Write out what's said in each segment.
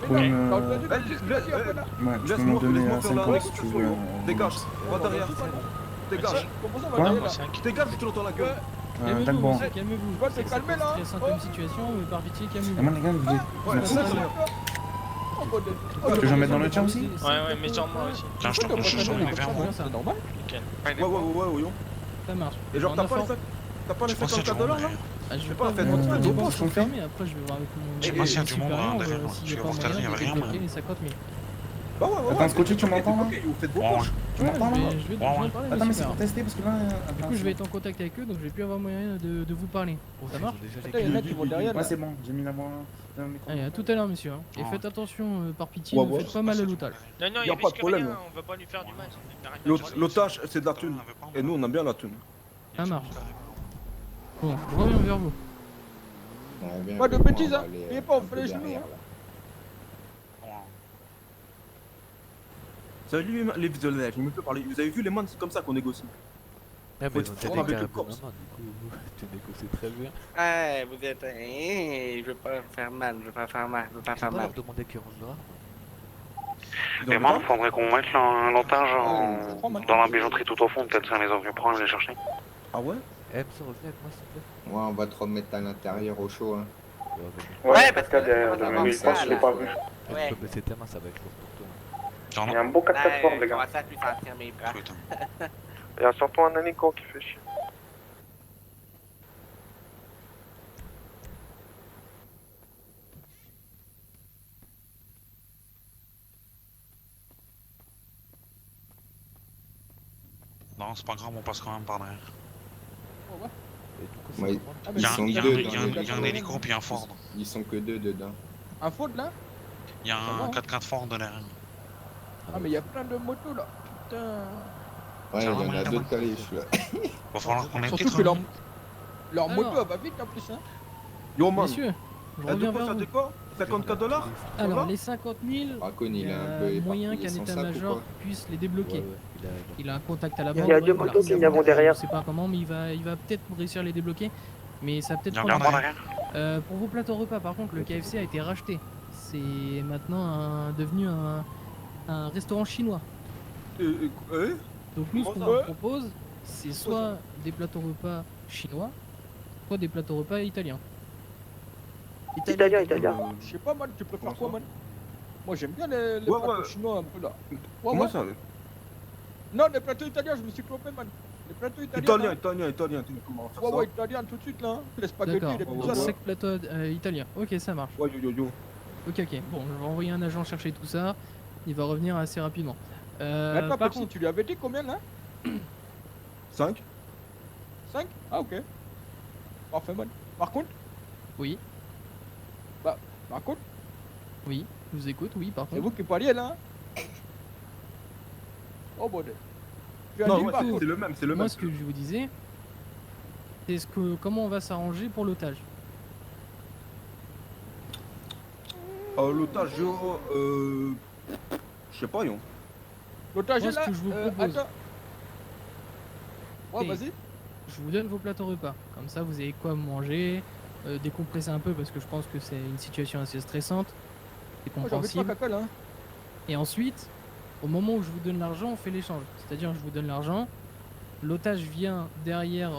peux me... Ouais, tu peux Laisse-moi m'en donner faire la 50 si tu veux. négociation. Dégage, va derrière. Dégage. Dégage, je te l'entends la gueule. D'accord. Calmez-vous, monsieur, calmez-vous. Je sais que c'est stressant comme situation, mais par pitié, Et calmez-vous. moi les gars, vous êtes... Ouais, Merci. c'est ça. Est-ce que j'en mets dans le tien aussi? Ouais, mets sur moi aussi. Tiens, je te mets vers moi. C'est normal. Ouais, yo. Ça marche. Et genre, t'as pas les Je pense qu'il y a du 54 dollars monde là? Ah, je vais pas, pas faites vous votre mentir, truc, les banques je sont fermées, après je vais voir avec Je sais pas s'il y a du monde derrière, s'il je y vais a pas voir derrière, il y moyen avait de rien, débloquer les 50 000. Bah ouais. Attends, Scotty, tu m'entends là? Vous faites vos Ouais, poches. Tu Ouais, m'entends là? je vais en parler, Attends, mais monsieur c'est pour Ferrand. tester parce que là... Du coup, je vais être en contact avec eux, donc je vais plus avoir moyen de vous parler. Ça marche? Ouais, c'est bon, j'ai mis la voix dans le micro. Allez, à tout à l'heure, monsieur. Et Ouais. faites attention, par pitié, Ouais, ne ouais. faites pas mal à l'otage. Non, Y il a pas de problème. On va pas lui faire du mal. L'otage, c'est de la thune. Et nous, on a bien la thune. Ça marche. Bon, je reviens vers vous. Pas de bêtises, hein. Il est pas, on fait les genoux. Salut les visionnaires, je me peux parler. Vous avez vu les man, c'est comme ça qu'on négocie. Ah, Faut mais être dans fort tes avec cas, le corps. du coup, tu négocies très bien. Ah, vous êtes. Je veux pas faire mal, je veux pas faire mal, je veux pas Tu faire peux mal. leur demander qui range là? Et moi, il faudrait qu'on mette l'otage dans la bijouterie tout au fond, peut-être ça les a vus prendre les chercher. Ah ouais? Eh, monsieur, revenez avec moi, s'il te plaît. Ouais, on va te remettre à l'intérieur au chaud. Hein. Ouais, parce que je l'ai pas vu. Ouais. Tu peux baisser tes mains, ça va être lourd pour toi. J'en ai un beau 4x4 fort, les gars. Comment ça, tu fais tirer mes bras? Il y a surtout un Anico qui fait chier. Non, c'est pas grave, on passe quand même par derrière. Et du coup, Ouais, c'est comment Il y a sont il y a deux un- il y a un- dans il y a un hélico puis un Ford. Ils sont que deux dedans. Un Ford là? Il y a un 4x4 Ford derrière. Ah, mais il y a plein de motos là. Putain. Ouais, il y en a d'autres calèches là. Va falloir qu'on ait Surtout peut-être que un- leur Alors. moto elle va vite en plus. Hein. Yo man, Messieurs, je elle de reviens quoi vers ça vous. dit quoi? 54 dollars? Alors, les 50 000, Raccoon, il il y est un a peu moyen éparpillé qu'un sans sac ou état-major quoi? puisse les débloquer. Ouais, Il a un contact à la Il y a banque. deux motos qui y avons derrière. Je sais pas comment, mais il va peut-être réussir à les débloquer. Mais ça va peut-être Il y a un prendre garde du derrière. temps. Pour vos plateaux repas, par contre, le KFC a été racheté. C'est maintenant devenu un restaurant chinois. Donc nous, ce qu'on vous propose, c'est soit des plateaux repas chinois, soit des plateaux repas italiens. Italien. Je sais pas man, tu préfères quoi man? Moi j'aime bien les Ouais, plateaux ouais. chinois un peu là. Comment ça? Non, les plateaux italiens, je me suis trompé man. Les plateaux italiens. Italien, tu comment faire Ouais, ça? italien tout de suite là. Hein. Les spaghettis, D'accord, les pizzas là. 5 plateaux italiens. Ok, ça marche. Ouais, yo. Ok. Bon, je vais envoyer un agent chercher tout ça. Il va revenir assez rapidement. Mais attends, Par Pepsi, contre, tu lui avais dit combien là? 5? 5? Ah ok. Parfait man. Par contre, oui, oui, je vous écoute, oui, par c'est contre. vous qui parliez là. Hein. Oh bordel. Tu as Non, dit ouais, par contre. c'est le même, c'est le Moi, même. ce que je vous disais, c'est comment on va s'arranger pour l'otage. L'otage, je sais pas, yo. L'otage Moi, est ce là. que je vous propose. Attends. Ouais, Et- vas-y. Je vous donne vos plateaux repas. Comme ça, vous avez quoi manger, décompresser un peu parce que je pense que c'est une situation assez stressante. C'est Moi j'en veux trois compréhensible. caca là. Hein. Et ensuite, au moment où je vous donne l'argent, on fait l'échange. C'est-à-dire, je vous donne l'argent, l'otage vient derrière,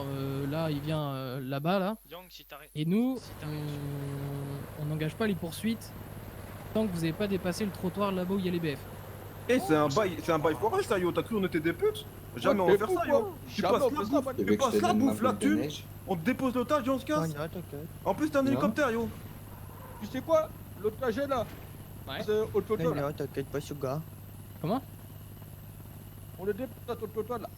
là, il vient là-bas, là. Yang, si t'arrêtes. Et nous, on n'engage pas les poursuites tant que vous n'avez pas dépassé le trottoir là-bas où il y a les BF. Eh, c'est un bail forage ça, yo. T'as cru on était des putes? Jamais on Ouais, va faire t'es ça, fou, yo. quoi. Tu Jamais passes on la fait ça, bouffe, man. Tu tu veux que je passes te la donne ma bouffe, la boule de thune. neige? On te dépose l'otage et on se casse. En plus, t'as un Non. hélicoptère, yo. Tu sais quoi? L'otage est là. Ouais. C'est au total. là. t'inquiète pas, Suga. Comment? On le dépose au total là.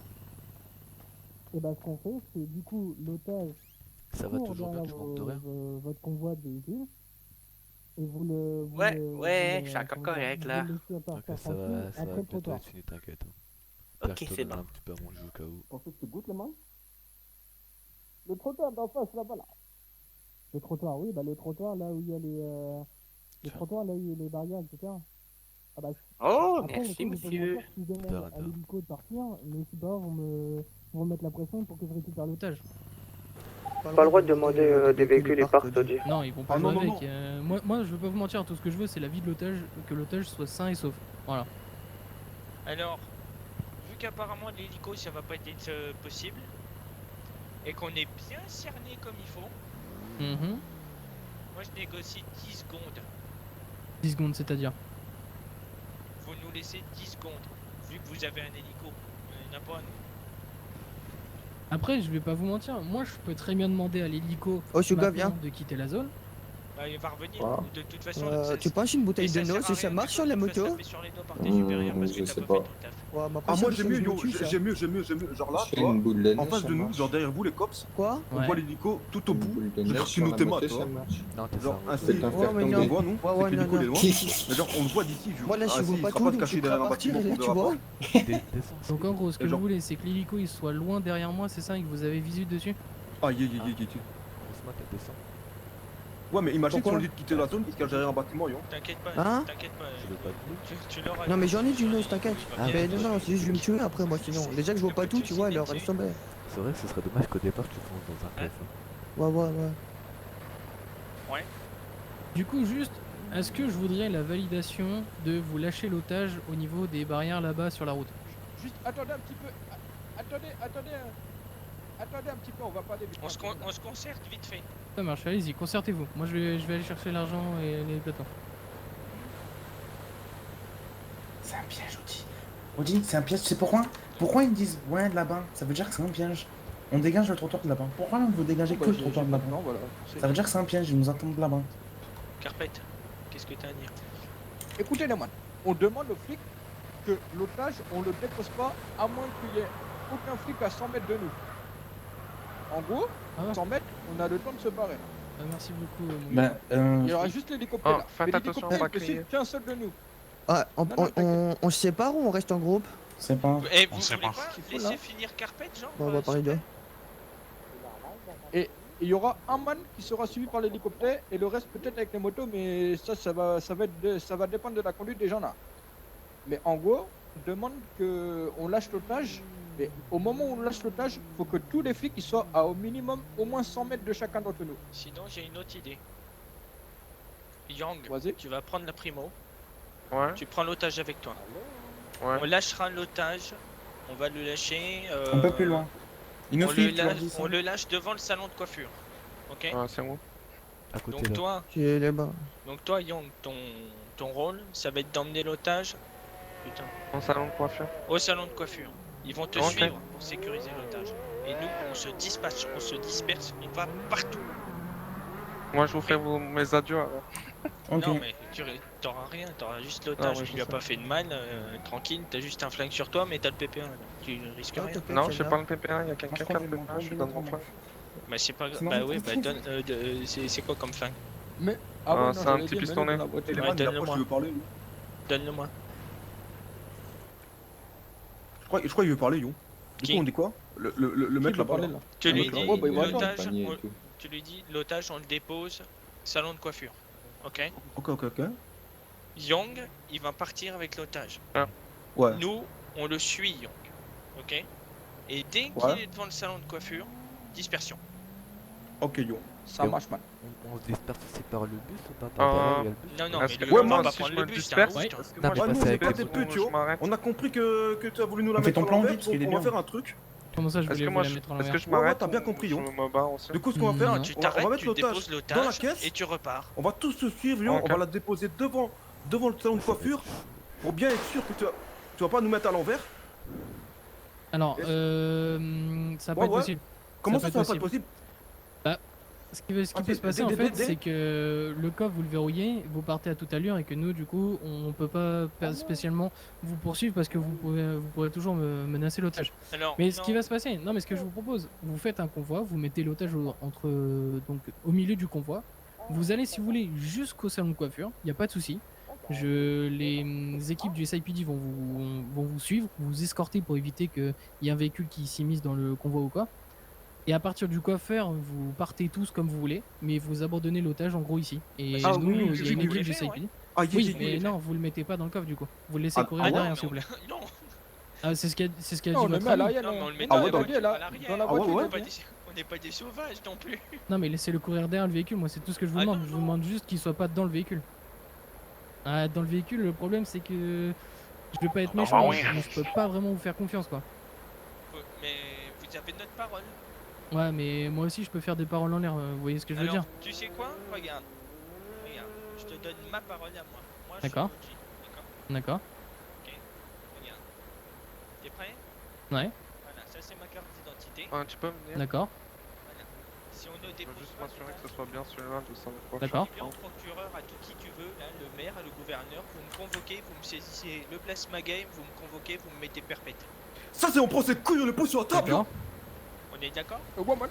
Et bah, ce qu'on fait, c'est du coup, l'otage Ça va toujours bien, tu manques de rien. votre convoi de véhicules. Et vous le. Ouais, je suis encore correct là. Ok, ça va bientôt être fini, t'inquiète. Ok, Pierre, je te c'est donne bon. un petit peu à manger au cas où. Pour ceux qui goûtent le mal. Le trottoir d'en face là-bas là. Le trottoir, oui, bah le trottoir là où il y a les trottoirs là où il y a les barrières, etc. Ah bah, Oh, après, merci le coup, je peux monsieur. vous dire, si je demande Super, à super. l'hélico de partir, mais c'est pas, vont me mettre la pression pour que je récupère l'otage. Pas le droit de demander des véhicules et parcs, Dodgy. Non, ils vont pas Ah, jouer non, avec. non. Moi, je veux pas vous mentir, tout ce que je veux, c'est la vie de l'otage, que l'otage soit sain et sauf. Voilà. Alors, vu qu'apparemment l'hélico ça va pas être possible, et qu'on est bien cerné comme il faut, Mhm. moi je négocie 10 secondes. 10 secondes, c'est-à-dire. Vous nous laissez 10 secondes, vu que vous avez un hélico. Il n'y en a pas, nous. Après, je vais pas vous mentir, moi, je peux très bien demander à l'hélico Oh, Suga, maintenant viens. de quitter la zone. Bah, il va revenir. Voilà. De toute façon, Tu penses une bouteille de no eau si ça marche sur la moto? sur les doigts par tes supérieurs parce que je t'as sais pas pas. fait ton taf. Ouais, ma Ah, moi prochaine j'ai mieux, fois, je yo, me tue, ça. j'ai mieux. Genre là, Je tu fais vois, une boule de neige, en face ça de nous, marche. genre derrière vous, les cops, Quoi? on Ouais. voit l'hélico tout au Une bout. boule de Genre, neige tu sur nous la t'es moto, mal, ça toi. marche. Non, t'es Genre, ça. ainsi, Faites un Ouais, faire mais on non. le voit, nous, Ouais, c'est ouais, que l'hélico il est non, loin. Mais genre, on le voit d'ici, je Moi là, je Ah, vois si, pas il sera tout, pas donc caché tu derrière peux un partir, bâtiment et là, qu'on tu verra vois. pas. Descends. Donc en gros, ce que Et je genre- voulais, c'est que l'hélico il soit loin derrière moi, c'est ça, et que vous avez visu dessus. Ah, yeah. Doucement, t'as descends. Ouais, mais imagine si Pourquoi on lui dit de quitter la zone, il se cache derrière un bâtiment, yo. T'inquiète pas, Hein? t'inquiète pas. Tu veux pas de Tu l'auras. Non, mais j'en ai du nose, t'inquiète. Ah, Mais non, non, c'est juste je vais me tuer après, moi, sinon. Déjà que je vois pas tout, tu vois, alors elle sombre. C'est vrai que ce serait dommage qu'au départ tu fonces dans un PF. Ouais. Du coup, juste, est-ce que je voudrais la validation de vous lâcher l'otage au niveau des barrières là-bas sur la route? Juste attendez un petit peu. Attendez un petit peu, on va pas aller vite. On se concerte vite fait. Ça marche, allez-y, concertez-vous. Moi, je vais aller chercher l'argent et les plateaux. C'est un piège, Audi. Audi, c'est un piège, tu sais pourquoi? Pourquoi ils me disent ouais de là-bas? Ça veut dire que c'est un piège. On dégage le trottoir de là-bas. Pourquoi vous dégagez que le trottoir de là-bas? Non, voilà. Ça veut dire que c'est un piège, ils nous attendent de là-bas. Carpette, qu'est-ce que t'as à dire? Écoutez, les man, on demande aux flics que l'otage, on le dépose pas à moins qu'il y ait aucun flic à 100 mètres de nous. En gros, Ah. 100 mètres, on a le temps de se barrer. Merci beaucoup. Mon Ben, gars. Il y aura juste l'hélicoptère Oh, là. faites Mais attention, l'hélicoptère, pas il peut crier. suivre qu'un seul de nous. Ah, Non, non, on se sépare ou on reste en groupe? c'est pas. Eh, vous sait voulez pas. pas Qu'il faut, laisser là. finir Carpette, genre Bon, on va parler de. Et il y aura un man qui sera suivi par l'hélicoptère et le reste peut-être avec les motos, mais ça va dépendre de la conduite des gens là. Mais en gros, on demande qu'on lâche l'otage. Mais au moment où on lâche l'otage, il faut que tous les flics ils soient à au minimum au moins 100 mètres de chacun d'entre nous. Sinon, j'ai une autre idée. Yang, Vas-y. tu vas prendre la primo, Ouais, tu prends l'otage avec toi. ouais. On lâchera l'otage, on va le lâcher. Un peu plus loin. Ils nous On le, suivent, tu leur lâche, dis ça. on le lâche devant le salon de coiffure. Ok. Ouais, c'est bon. À côté Donc là. toi, Tu es là-bas. Yang, ton rôle, ça va être d'emmener l'otage. Putain. En salon de coiffure. Au salon de coiffure. Ils vont te Ok. suivre pour sécuriser l'otage. Et nous, on se dispatche, on se disperse, on va partout. Moi, je vous fais mes adieux alors. Ok. Non mais tu t'auras rien, t'auras juste l'otage Ah ouais, qui je lui a sais. pas fait de mal, tranquille, t'as juste un flingue sur toi mais t'as le PPA, là. Tu risques Ah, rien. t'inquiète, Non, il y je sais en a. pas le PPA, il y a quelqu'un qui a Franchement, le je vais PPA, je lui donne mon flingue. Bah c'est pas grave, Sinon, bah on ouais, s'en bah fout. donne, c'est quoi comme flingue? Mais Ah, non, c'est un j'allais petit dire, pistolet. mets-le dans la boîte. Et les Ouais, man, il donne-le-moi. approche, il veut parler, lui. Donne-le-moi. Je crois qu'il veut parler, yo. Du Qui coup, on dit quoi? Le Qui mec veut là-bas. parler, là. là Tu lui mec, dis, ouais, bah, il va attendre. l'otage, Panier et tout. tu lui dis, l'otage on le dépose, salon de coiffure. Ok? Ok. Yang, il va partir avec l'otage. Ouais. Nous, on le suit, Yang. Ok? Et dès qu'il Ouais. est devant le salon de coiffure, dispersion. Ok, yo. Ça Et marche, man. On se disperse aussi par le bus ou pas par derrière, il y a le bus? Non, non, Est-ce mais que lui, ouais, on moi, va pas si prendre je le me bus, disperse, t'as un ouf, parce que Non, moi, mais je passer sais avec pas le des bus. putes, tu vois. je m'arrête. On a compris que tu as voulu nous la On fait mettre ton à plan l'envers, vite, parce qu'il est on va bien. faire un truc. Comment ça, je Est-ce voulais que vous moi, la mettre à est-ce que l'envers? je m'arrête t'as bien ou compris, je yo. me barre aussi? Du coup, ce qu'on va faire, Non. Tu on va t'arrêtes, mettre tu l'otage déposes dans la l'otage caisse. et tu repars. On va tous te suivre, Lyon. Ok. On va la déposer devant le salon de coiffure pour bien être sûr que tu vas pas nous mettre à l'envers. Alors, ça va pas Ouais, être ouais. possible. Comment Ça ça, peut ça va être pas être possible? Ce qui Ah, peut se passer en dès- fait, dès- c'est que le coffre vous le verrouillez, vous partez à toute allure et que nous, du coup, on peut pas spécialement vous poursuivre parce que vous pourrez toujours menacer l'otage. Alors, Mais ce non, qui va se passer, non mais ce que je vous propose, vous faites un convoi, vous mettez l'otage donc au milieu du convoi, vous allez si vous voulez jusqu'au salon de coiffure, il n'y a pas de souci. Les équipes du SIPD vont vous suivre, vous escorter pour éviter qu'il y ait un véhicule qui s'immisce dans le convoi ou quoi. Et à partir du coiffeur, vous partez tous comme vous voulez, mais vous abandonnez l'otage en gros ici. Et Ah, nous, oui, il y a oui, une oui, équipe oui, du oui, SIPD. Ah, Oui, mais non, vous le mettez pas dans le coffre du coup. Vous le laissez Ah, courir ah ouais, derrière mais s'il vous plaît. non, C'est ce qu'a Non, dit on le votre met à ami. l'arrière, non, mais on le met Ah dans ouais, la donc- voiture, là, à l'arrière. dans la Ah ouais, voiture, ouais. On va bien. décider- n'est pas des sauvages non plus. Non, mais laissez-le courir derrière le véhicule, moi c'est tout ce que je vous Ah demande. non, Je vous demande juste qu'il soit pas dans le véhicule. Ah, dans le véhicule, le problème c'est que je veux pas être Ah, méchant, bah oui. mais je peux pas vraiment vous faire confiance quoi. Mais vous avez notre parole. Ouais, mais moi aussi je peux faire des paroles en l'air, vous voyez ce que je veux Alors, dire? tu sais quoi? Regarde. Regarde. Je te donne ma parole à moi. Moi, D'accord. je suis OG. D'accord? D'accord. Ok. Regarde. T'es prêt? Ouais, Voilà, ça c'est ma carte d'identité. Tu peux me dire? d'accord, Voilà. Si on ne Je dépose veux juste pas m'assurer de que ce soit bien celui-là de 123. d'accord. bien au procureur, à tout qui tu veux, là, le maire, le gouverneur, vous me convoquez, vous me saisissez le plasma game, vous me convoquez, vous me mettez perpète. Ça, c'est on prend ses couilles, on les pose sur la table. D'accord. On est d'accord? Woman.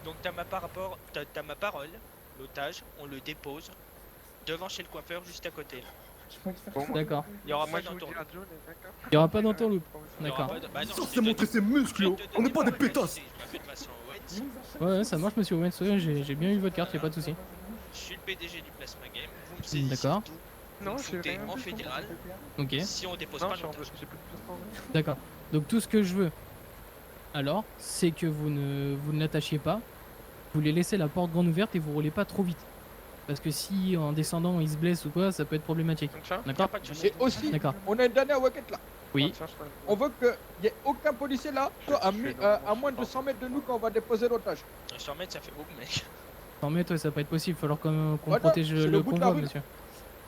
Donc t'as ma parole, l'otage, on le dépose devant chez le coiffeur juste à côté. Je crois qu'il fait D'accord. Il y aura Moi pas je vous dis d'entourloupe. à Joe, les mecs. Il y aura pas d'entourloupe. Il y aura D'accord. pas de- bah non, Ça, je c'est te montrer donne- ses muscles, je yo. te On n'est donne pas des ma pétasses. identité, je m'appelle Vincent Owens. Ouais, ouais, ça marche, monsieur Owens, ouais, j'ai bien eu votre carte, y a pas de souci. Je suis le PDG du Plasma Game. Vous me saisissez D'accord. tout. Vous Non, me j'ai foutez rien en vu, fédéral. Ok, Si on dépose Non, pas j'ai l'otage. plus de plus. d'accord. Donc tout ce que je veux, alors, c'est que vous ne l'attachiez pas, vous les laissez la porte grande ouverte et vous roulez pas trop vite. Parce que si en descendant il se blesse ou quoi, ça peut être problématique. Y a D'accord? pas de souci. Et aussi, D'accord. on a une dernière waquette là. Oui. On veut qu'il n'y ait aucun policier là, soit à moins de 200 mètres de nous quand on va déposer l'otage. 100 mètres, ça fait beaucoup, mec. 100 mètres, ouais, ça va pas être possible, il va falloir qu'on Voilà, protège c'est le le bout de la convoi, rue. monsieur.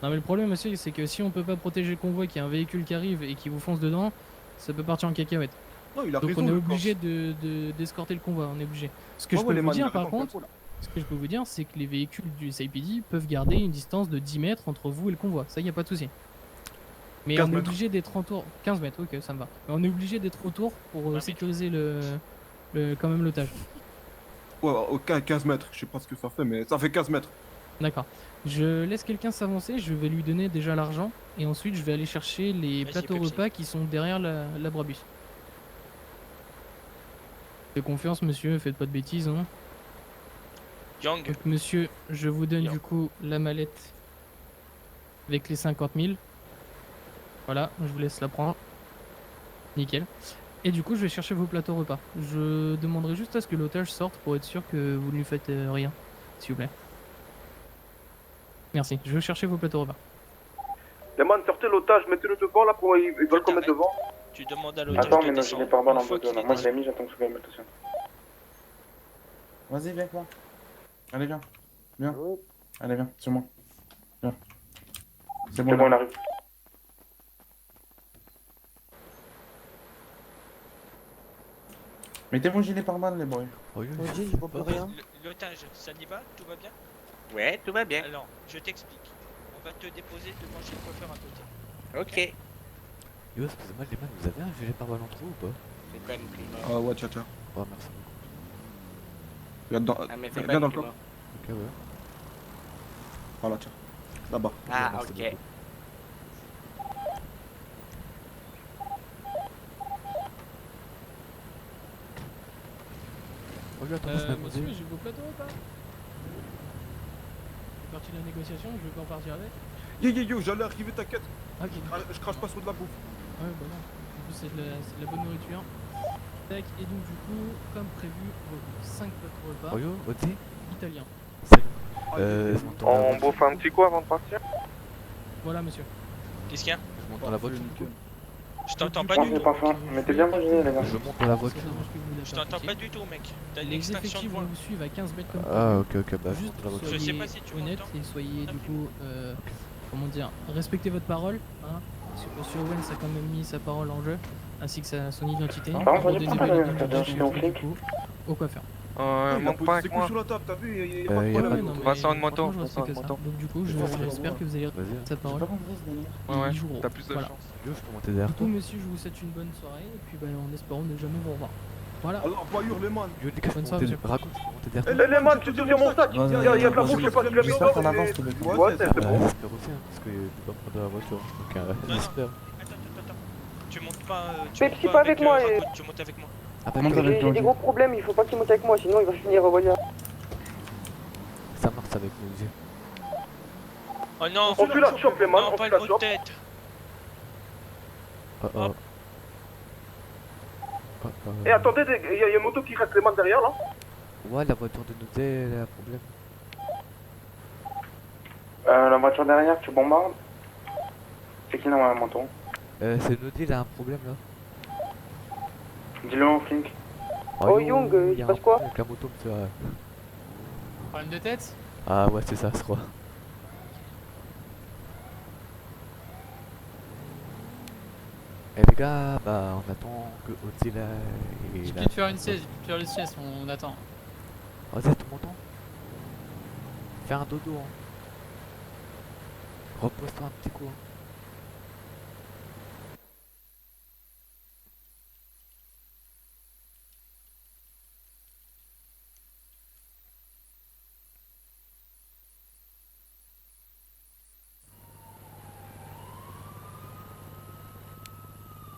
Non mais le problème, monsieur, c'est que si on peut pas protéger le convoi, qu'il y a un véhicule qui arrive et qui vous fonce dedans, ça peut partir en cacahuète. Non, il a Donc raison. on est le obligé d'escorter le convoi, on est obligé. Ce que je peux les vous man, il a dire par raison, contre, Capo, là. ce que je peux vous dire, c'est que les véhicules du SAPD peuvent garder une distance de 10 mètres entre vous et le convoi, ça y a pas de souci. Mais 15 on est mètres. obligé d'être autour, 15 mètres, ok, ça me va. Mais on est obligé d'être autour pour 20 mètres. sécuriser quand même l'otage. Ouais, ok, 15 mètres. Je sais pas ce que ça fait, mais ça fait 15 mètres. D'accord. Je laisse quelqu'un s'avancer, je vais lui donner déjà l'argent et ensuite je vais aller chercher les Vas-y, plateaux Pepsi. repas qui sont derrière la Brabus. Faites confiance monsieur, faites pas de bêtises hein. Young, Donc monsieur, je vous donne Bien. du coup la mallette avec les 50 000. Voilà, je vous laisse la prendre. Nickel. Et du coup je vais chercher vos plateaux repas. Je demanderai juste à ce que l'otage sorte pour être sûr que vous ne lui faites rien, s'il vous plaît. Merci, je vais chercher vos plateaux repas. Les man, sortez l'otage, mettez-le devant là pour ils veulent qu'on mette devant. tu demandes à l'otage Attends, de mais non, je descendre. l'ai pas en bas Une dans fois le qu'il dos, est là. Moi, dans- je l'ai mis, j'attends que je gagne, attention. Vas-y, viens avec moi. Allez, viens. Viens. Allez, viens, sur moi. Viens. C'est bon, on arrive. Mettez vos gilets par balle, les boys. Regarde, Vas-y, je vois plus rien. L'otage, ça y va? Tout va bien? Ouais, tout va bien. Alors, je t'explique. On va te déposer devant chez le coiffeur à côté. Ok. Yo, excusez-moi, les man, vous avez un gilet pare-balles entre vous ou pas? C'est quoi le primo? Ah ouais, tiens. Ouais, merci beaucoup. Regarde dans, Ah, mais c'est regarde quoi dans le le primo? Ok, ouais. Voilà, tiens. Là-bas. Ah, Merci ok. beaucoup. Regarde, Thomas m'a Monsieur, posé. j'ai vos plateaux repas. C'est parti de la négociation, je vais pas en partir avec. Yo, j'allais arriver, t'inquiète. Ok. Je crache pas sur de la bouffe. Ouais, bah non. En plus, c'est de la bonne nourriture. Tac, et donc, du coup, comme prévu, vos 5 plateaux repas Oh yo, Oti. italiens. Salut. Ah, Je monte dans la voiture. bouffe un petit coup avant de partir? Voilà, monsieur. Qu'est-ce qu'il y a? Je monte dans la voiture. Je t'entends pas Donc, du coup, tout. pas faim. Mettez bien vos gilets, les gars. Je monte dans la ça voiture. dérange que vous Je t'entends l'apportiez. pas du tout, mec. T'as une Les extinction de effectifs voix. vont vous suivre à 15 mètres comme Ah, ok, ok, bah je Juste monte dans la voiture. Je sais soyez pas si tu honnête m'entends. et soyez du coup, comment dire, respectez votre parole. Hein. Monsieur Owens a quand même mis sa parole en jeu, ainsi que son identité. Par contre, Abandonnez pourquoi le t'as véhicule bien du filé au coup, flic au coiffeur. Il a Monte posé pas ses avec couilles moi. sur la table, t'as vu? Y a Y pas a de Ouais, pas problème. non, de- mais Vincent, une moto. franchement, je respecte Vincent, une ça. moto. Donc du coup, j'espère que vous allez Vas-y. sa parole. Pas compris ce délire. Ouais, Ils joueront. t'as plus de Voilà. chance. Yo, je peux monter derrière Du toi. coup, monsieur, je vous souhaite une bonne soirée et puis en espérant ne jamais vous revoir. Voilà. Alors, voyure les man. Yo, les gars, je peux Bonne soirée, monter. monsieur. Raconte, je peux monter derrière Eh, toi. les man, tu tires mon sac. Ouais, Y'a de la bouffe, je sais pas si tu l'as mis J'espère dedans. qu'on avance mais- tous les deux. Ouais, c'est bon. J'espère aussi, hein, parce que tu peux prendre dans la voiture. Donc, j'espère. Attends. Tu montes pas. Pepsi, pas avec moi, et- Tu montes avec moi. Ah, bah, Monte ok. avec J'ai des gros problèmes, il faut pas qu'il monte avec moi, sinon il va finir au voyage. Ça marche avec nous, Dieu. Oh non. On tue la chope, les man. Non, On pas tue le la haut de chope. tête. Oh oh. Hop. Et attendez, il y a une moto qui reste les mains derrière là. Ouais, la voiture de Nodé, elle a un problème. La voiture derrière, tu bombardes. C'est qui dans la moto? C'est Nodé, il a un problème là. Dis-le au flic. Oh, Young, il y se a passe un quoi? problème avec la moto, monsieur. Problème de tête? Ah ouais, c'est ça, je crois. Eh les gars, bah on attend que Ozzy là et J'ai là. pu te faire une sieste, j'ai pu te faire une sieste, on attend. Ozzy, tu m'entends? Fais un dodo, hein. Repose-toi un petit coup. Hein.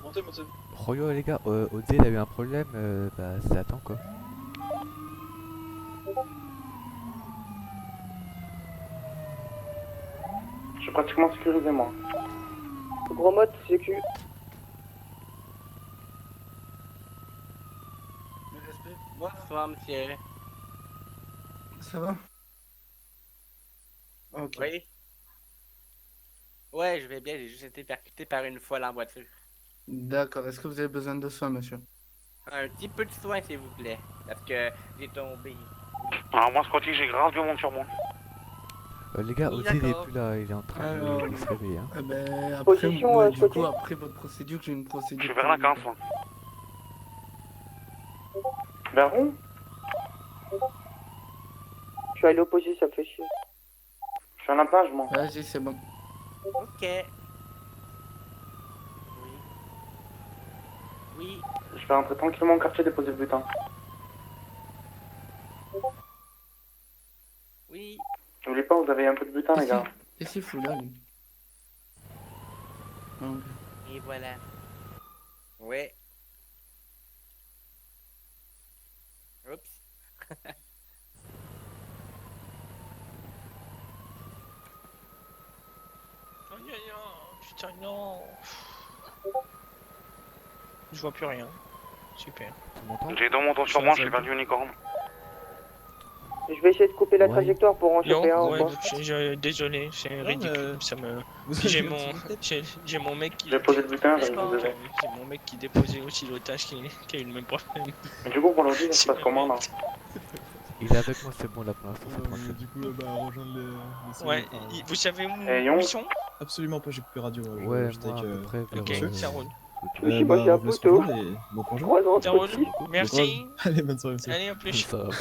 Montez, montez. Royo les gars, Ozzy il a eu un problème, bah ça attend quoi. Je suis pratiquement sécurisé moi. Gros mode, sécu. Bonsoir, monsieur. Ça va? Ok. Oui? Ouais, je vais bien, j'ai juste été percuté par une folle en voiture. D'accord, est-ce que vous avez besoin de soins, monsieur? Un petit peu de soin, s'il vous plaît, parce que j'ai tombé. Alors moi, Scotty, j'ai grave du monde sur moi. Les gars, Oui, Ozzy il est d'accord. plus là, il est en train Alors, de se réveiller. Hein. Eh ben, après, Position, moi, du Scotty. coup, après votre procédure, j'ai une procédure. Je suis vers la 15, moi. Vers où? Je suis allé opposé, ça me fait chier. Je suis à la plage moi. Vas-y, c'est bon. Ok. Oui. Oui. Je vais rentrer tranquillement au quartier déposer le butin. Oui. N'oubliez pas, vous avez un peu de butin les gars. Qu'est-ce qu'il fout là, lui? Ok. Et voilà. Ouais. Oups. Aïe aïe aïe, putain non. Je vois plus rien. Super. Tu m'entends? J'ai deux motos sur moi, je suis vers l'unicorne. Je vais essayer de couper la Ouais. trajectoire pour en choper un. Ouais, ou pas. désolé, c'est ridicule, ça me... J'ai mon mec qui... J'ai posé le butin, je vous devais. J'ai mon mec qui déposait aussi l'otage qui a eu le même problème. Mais du coup pour l'audio, ça se passe comment là? Il est avec moi, c'est bon là pour l'instant, c'est tranquille. Du coup, bah, rejoindre les Ouais, vous savez où Eh, où Young. ils sont? Absolument pas, j'ai coupé radio. Moi, Ouais, j'étais moi à avec, peu près vers... Ok, ça roule. Oui, moi, j'ai un on vous laisse poteau. rejoindre et bon congé. 3 ans, Ça roule, Scotty. merci. Allez, bonne soirée, monsieur. Allez, à plus. Ça va. Je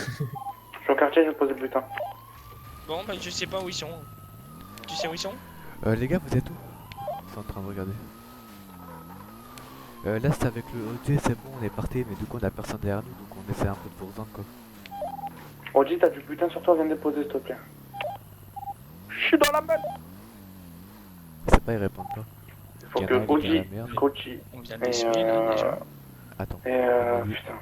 suis au quartier, je vais poser le butin. Bon, bah je sais pas où ils sont. Tu sais où ils sont? Les gars, vous êtes où? Je suis en train de regarder. Là, c'est avec le OT, c'est bon, on est parti, mais du coup, on a personne derrière nous, donc on essaie un peu de vous rejoindre quoi. Oji, t'as du butin sur toi, viens déposer s'il te plaît. Je suis dans la merde. C'est pas, ils répondent pas. Il faut Il y que en a un, il est Oji, dans la merde. Scotty On vient et d'essuyer là déjà. Attends. putain.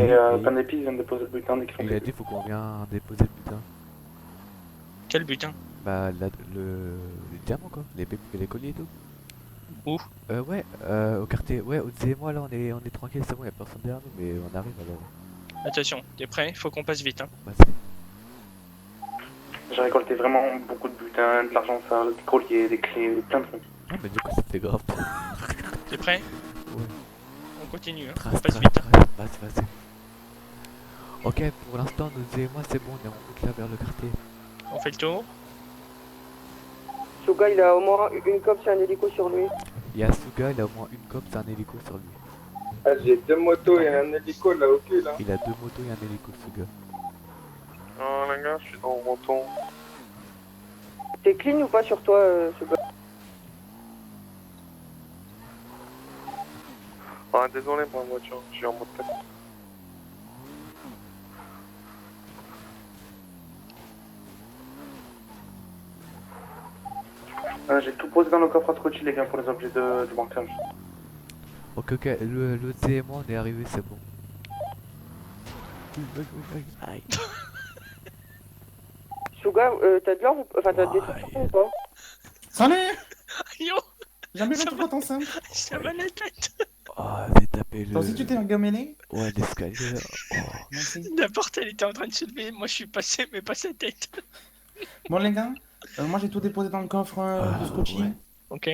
Et Panepi viennent déposer le butin dès qu'ils sont Il a dit faut qu'on vienne déposer le butin. Quel butin? Bah, le diamant quoi, les colliers et tout. Où? Ouais, au quartier. Ouais, Ozzy et moi là, on est tranquille, c'est bon, y'a personne derrière nous, mais on arrive alors. Attention, t'es prêt? Faut qu'on passe vite hein. Vas-y. J'ai récolté vraiment beaucoup de butin, de l'argent sale, des colliers, des clés, plein de trucs. Ah, mais du coup, c'était grave. T'es prêt? Ouais. On continue hein. On Trace, passe trace, vite hein. trace. Vas-y. Ok, pour l'instant, Ozzy et moi, c'est bon, on est en route là vers le quartier. On fait le tour. Suga, il a au moins une copse et un hélico sur lui. Il y a Suga, il a au moins une copse et un hélico sur lui. Ah, j'ai 2 motos et un hélico là, ok là. Il a 2 motos et un hélico, Suga. Oh les gars, je suis dans mon ton. T'es clean ou pas sur toi, Suga? Ah, désolé pour la voiture, je suis en mode tête. J'ai tout posé dans le coffre à Scotty les gars pour les objets du banquage. Ok, ok, le Ozzy et moi, on est arrivé, c'est bon. Aïe. Suga, t'as de l'or ou enfin t'as des trucs ou pas? Salut! Yo! Jamais Ça vu ton enceinte. Ça va la tête! j'ai tapé le... Toi aussi tu t'es gamélé? Ouais, l'escalier. Oh. Merci. La porte elle était en train de se lever, moi je suis passé mais pas sa tête. Bon les gars, moi j'ai tout déposé dans le coffre de Scotchy. Ok.